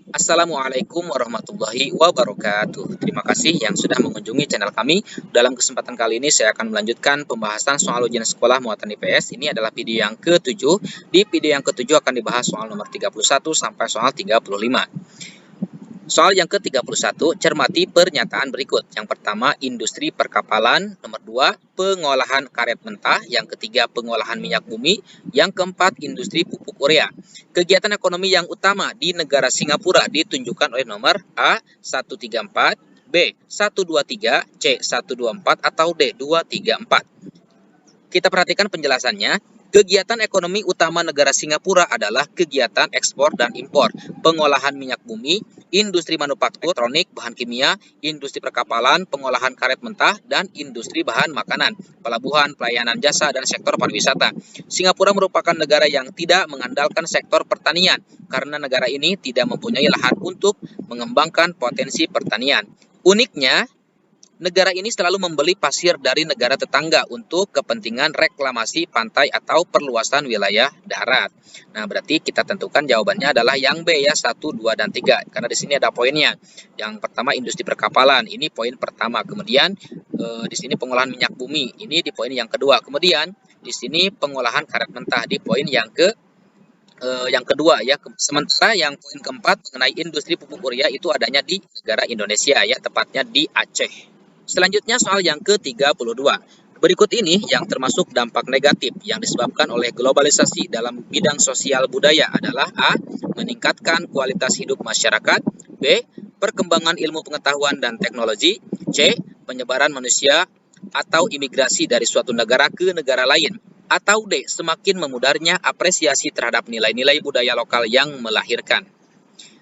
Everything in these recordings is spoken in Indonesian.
Assalamualaikum warahmatullahi wabarakatuh. Terima kasih yang sudah mengunjungi channel kami. Dalam kesempatan kali ini saya akan melanjutkan pembahasan soal ujian sekolah muatan IPS. Ini adalah video yang ke-7. Di video yang ke-7 akan dibahas soal nomor 31 sampai soal 35. Soal yang ke-31, cermati pernyataan berikut. Yang pertama, industri perkapalan. Nomor 2, pengolahan karet mentah. Yang ketiga, pengolahan minyak bumi. Yang keempat, industri pupuk urea. Kegiatan ekonomi yang utama di negara Singapura ditunjukkan oleh nomor A, 134, B, 123, C, 124, atau D, 234. Kita perhatikan penjelasannya. Kegiatan ekonomi utama negara Singapura adalah kegiatan ekspor dan impor, pengolahan minyak bumi, industri manufaktur, elektronik, bahan kimia, industri perkapalan, pengolahan karet mentah, dan industri bahan makanan, pelabuhan, pelayanan jasa, dan sektor pariwisata. Singapura merupakan negara yang tidak mengandalkan sektor pertanian, karena negara ini tidak mempunyai lahan untuk mengembangkan potensi pertanian. Uniknya, negara ini selalu membeli pasir dari negara tetangga untuk kepentingan reklamasi pantai atau perluasan wilayah darat. Nah, berarti kita tentukan jawabannya adalah yang B ya, 1, 2, dan 3. Karena di sini ada poinnya. Yang pertama industri perkapalan, ini poin pertama. Kemudian di sini pengolahan minyak bumi, ini di poin yang kedua. Kemudian di sini pengolahan karet mentah di poin yang kedua ya. Sementara yang poin keempat mengenai industri pupuk urea itu adanya di negara Indonesia ya, tepatnya di Aceh. Selanjutnya soal yang ke-32. Berikut ini yang termasuk dampak negatif yang disebabkan oleh globalisasi dalam bidang sosial budaya adalah A. Meningkatkan kualitas hidup masyarakat. B. Perkembangan ilmu pengetahuan dan teknologi. C. Penyebaran manusia atau imigrasi dari suatu negara ke negara lain. Atau D. Semakin memudarnya apresiasi terhadap nilai-nilai budaya lokal yang melahirkan.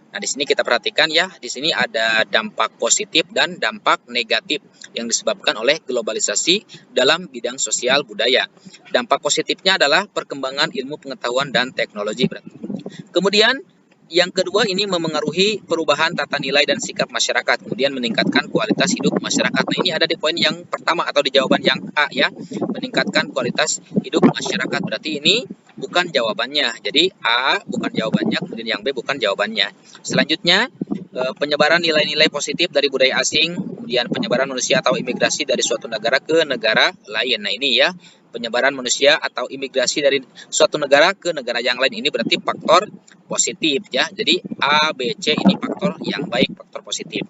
Nah, di sini kita perhatikan ya, di sini ada dampak positif dan dampak negatif yang disebabkan oleh globalisasi dalam bidang sosial budaya. Dampak positifnya adalah perkembangan ilmu pengetahuan dan teknologi. Kemudian yang kedua ini memengaruhi perubahan tata nilai dan sikap masyarakat, kemudian meningkatkan kualitas hidup masyarakat. Nah, ini ada di poin yang pertama atau di jawaban yang A ya, meningkatkan kualitas hidup masyarakat. Berarti ini bukan jawabannya. Jadi A bukan jawabannya, kemudian yang B bukan jawabannya. Selanjutnya penyebaran nilai-nilai positif dari budaya asing, kemudian penyebaran manusia atau imigrasi dari suatu negara ke negara lain. Nah, ini ya, penyebaran manusia atau imigrasi dari suatu negara ke negara yang lain, ini berarti faktor positif ya. Jadi A, B, C ini faktor yang baik, faktor positif.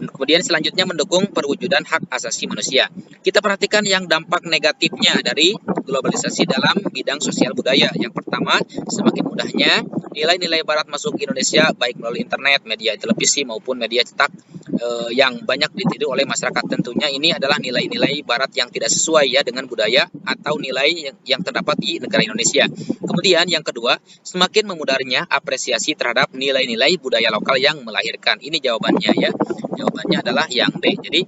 Kemudian selanjutnya mendukung perwujudan hak asasi manusia. Kita perhatikan yang dampak negatifnya dari globalisasi dalam bidang sosial budaya. Yang pertama, semakin mudahnya nilai-nilai barat masuk ke Indonesia baik melalui internet, media televisi maupun media cetak yang banyak ditiru oleh masyarakat. Tentunya ini adalah nilai-nilai barat yang tidak sesuai ya dengan budaya atau nilai yang terdapat di negara Indonesia. Kemudian yang kedua, semakin memudarnya apresiasi terhadap nilai-nilai budaya lokal yang melahirkan. Ini jawabannya ya. Jawabannya adalah yang B. Jadi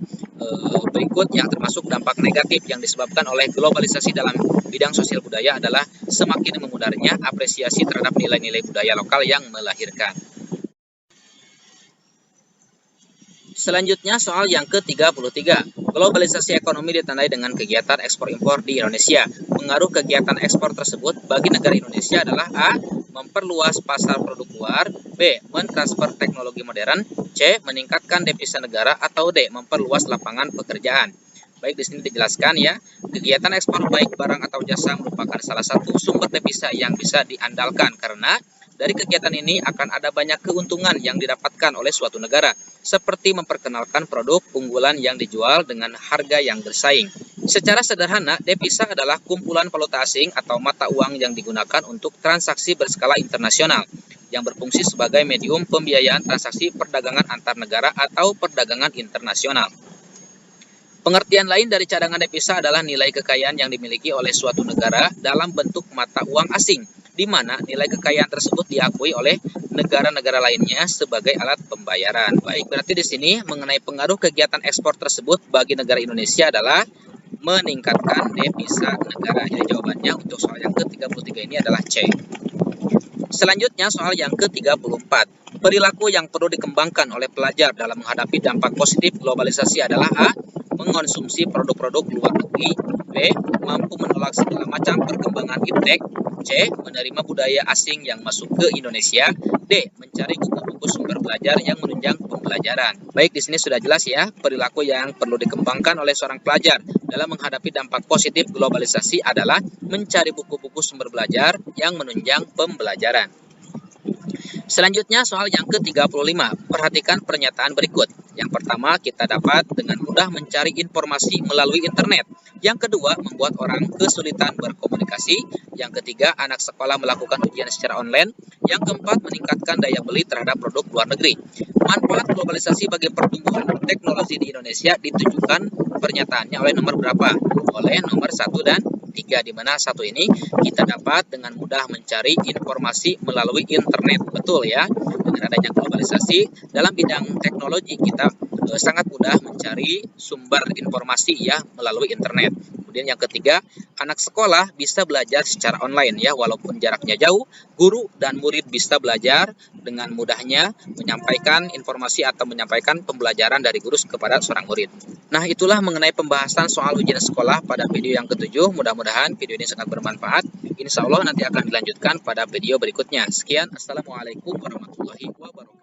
berikut yang termasuk dampak negatif yang disebabkan oleh globalisasi dalam bidang sosial budaya adalah semakin memudarnya apresiasi terhadap nilai-nilai budaya lokal yang melahirkan. Selanjutnya soal yang ke-33. Globalisasi ekonomi ditandai dengan kegiatan ekspor impor di Indonesia. Pengaruh kegiatan ekspor tersebut bagi negara Indonesia adalah A. Memperluas pasar produk luar. B. Mentransfer teknologi modern. C. Meningkatkan devisa negara. Atau D. Memperluas lapangan pekerjaan. Baik, di sini dijelaskan ya, kegiatan ekspor baik barang atau jasa merupakan salah satu sumber devisa yang bisa diandalkan karena dari kegiatan ini akan ada banyak keuntungan yang didapatkan oleh suatu negara, seperti memperkenalkan produk unggulan yang dijual dengan harga yang bersaing. Secara sederhana, devisa adalah kumpulan valuta asing atau mata uang yang digunakan untuk transaksi berskala internasional, yang berfungsi sebagai medium pembiayaan transaksi perdagangan antar negara atau perdagangan internasional. Pengertian lain dari cadangan devisa adalah nilai kekayaan yang dimiliki oleh suatu negara dalam bentuk mata uang asing, di mana nilai kekayaan tersebut diakui oleh negara-negara lainnya sebagai alat pembayaran. Baik, berarti di sini mengenai pengaruh kegiatan ekspor tersebut bagi negara Indonesia adalah meningkatkan devisa negara. Jadi jawabannya untuk soal yang ke-33 ini adalah C. Selanjutnya soal yang ke-34. Perilaku yang perlu dikembangkan oleh pelajar dalam menghadapi dampak positif globalisasi adalah A. Mengonsumsi produk-produk luar negeri. B. Mampu menolak segala macam perkembangan iptek. C. Menerima budaya asing yang masuk ke Indonesia. D. Mencari buku-buku sumber belajar yang menunjang pembelajaran. Baik, di sini sudah jelas ya perilaku yang perlu dikembangkan oleh seorang pelajar dalam menghadapi dampak positif globalisasi adalah mencari buku-buku sumber belajar yang menunjang pembelajaran. Selanjutnya soal yang ke-35. Perhatikan pernyataan berikut. Yang pertama, kita dapat dengan mudah mencari informasi melalui internet. Yang kedua, membuat orang kesulitan berkomunikasi. Yang ketiga, anak sekolah melakukan ujian secara online. Yang keempat, meningkatkan daya beli terhadap produk luar negeri. Manfaat globalisasi bagi pertumbuhan teknologi di Indonesia ditujukan pernyataannya oleh nomor berapa? Oleh nomor 1 dan 3, di mana satu ini kita dapat dengan mudah mencari informasi melalui internet. Betul ya, dengan adanya globalisasi dalam bidang teknologi kita sangat mudah mencari sumber informasi ya melalui internet. Kemudian yang ketiga, anak sekolah bisa belajar secara online ya, walaupun jaraknya jauh, guru dan murid bisa belajar dengan mudahnya menyampaikan informasi atau menyampaikan pembelajaran dari guru kepada seorang murid. Nah, itulah mengenai pembahasan soal ujian sekolah pada video yang ke-7. Mudah-mudahan video ini sangat bermanfaat. Insya Allah nanti akan dilanjutkan pada video berikutnya. Sekian, Assalamualaikum warahmatullahi wabarakatuh.